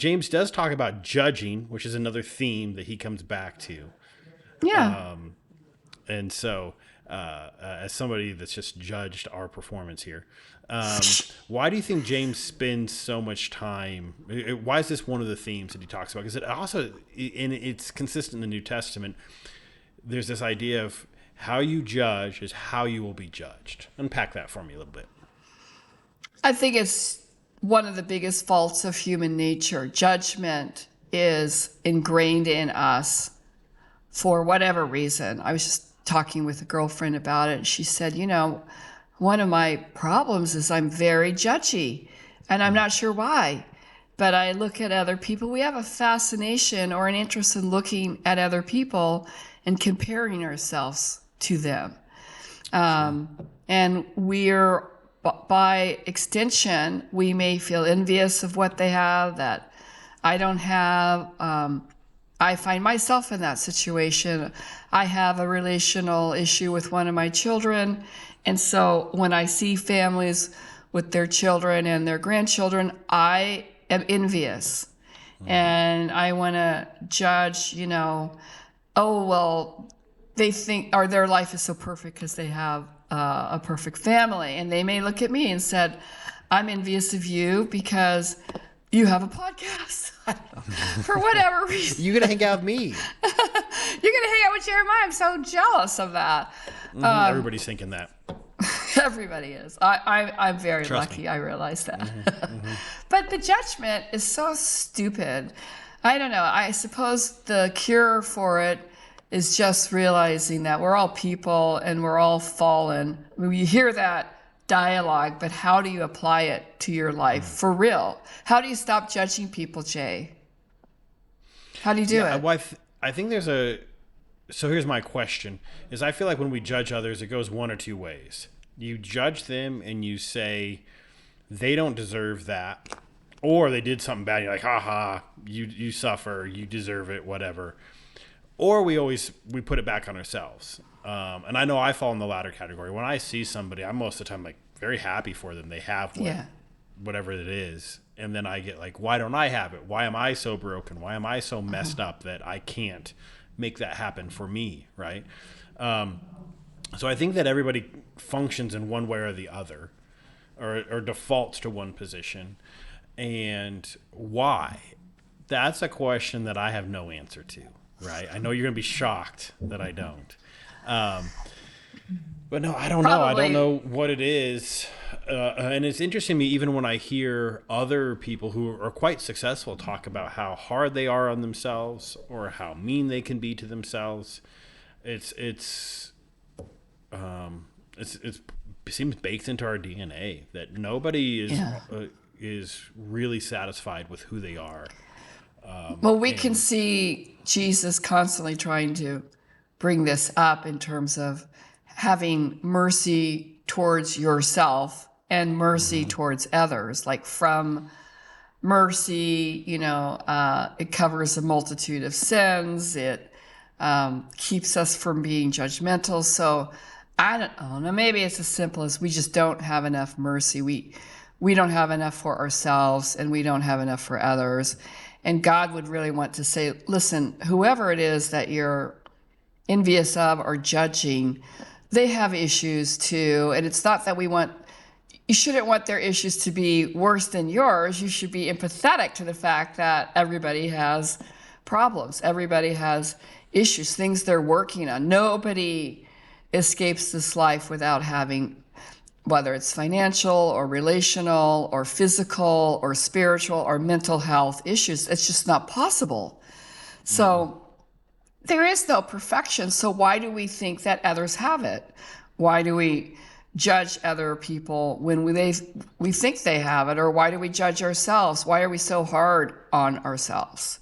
James does talk about judging, which is another theme that he comes back to. Yeah. And so, as somebody that's just judged our performance here, why do you think James spends so much time? Why is this one of the themes that he talks about? Because it also, and it's consistent in the New Testament, there's this idea of how you judge is how you will be judged. Unpack that for me a little bit. I think it's one of the biggest faults of human nature. Judgment is ingrained in us for whatever reason. I was just talking with a girlfriend about it. She said, one of my problems is I'm very judgy, and I'm not sure why. But I look at other people. We have a fascination or an interest in looking at other people and comparing ourselves to them. And we're, by extension, we may feel envious of what they have that I don't have. I find myself in that situation. I have a relational issue with one of my children. And so when I see families with their children and their grandchildren, I am envious. And I want to judge, oh, well, they think, or their life is so perfect because they have a perfect family. And they may look at me and said, I'm envious of you because you have a podcast. For whatever reason. You're going to hang out with me. You're going to hang out with Jeremiah. I'm so jealous of that. Everybody's thinking that. Everybody is. I'm very Trust lucky. me. I realize that. But the judgment is so stupid. I don't know. I suppose the cure for it is just realizing that we're all people and we're all fallen. I mean, you hear that dialogue, but how do you apply it to your life for real? How do you stop judging people, Jay? How do you do it? Well, I think there's so here's my question is I feel like when we judge others, it goes one or two ways. You judge them and you say they don't deserve that, or they did something bad. And you're like, haha, you suffer, you deserve it, whatever. Or we put it back on ourselves. And I know I fall in the latter category. When I see somebody, I'm most of the time like very happy for them. They have whatever it is. And then I get like, why don't I have it? Why am I so broken? Why am I so messed up that I can't make that happen for me, right? So I think that everybody functions in one way or the other, or defaults to one position. And why? That's a question that I have no answer to, right? I know you're going to be shocked that I don't. But no, I don't know. I don't know what it is. And it's interesting to me, even when I hear other people who are quite successful talk about how hard they are on themselves or how mean they can be to themselves. It seems baked into our DNA that nobody is really satisfied with who they are. Well, we can see Jesus constantly trying to bring this up in terms of having mercy towards yourself and mercy towards others. Like from mercy, it covers a multitude of sins. It keeps us from being judgmental. So I don't know, maybe it's as simple as we just don't have enough mercy. We don't have enough for ourselves and we don't have enough for others. And God would really want to say, listen, whoever it is that you're envious of or judging, they have issues too. And it's not that you shouldn't want their issues to be worse than yours. You should be empathetic to the fact that everybody has problems. Everybody has issues, things they're working on. Nobody escapes this life without having, whether it's financial or relational or physical or spiritual or mental health issues. It's just not possible. So there is no perfection. So why do we think that others have it? Why do we judge other people when we think they have it? Or why do we judge ourselves? Why are we so hard on ourselves?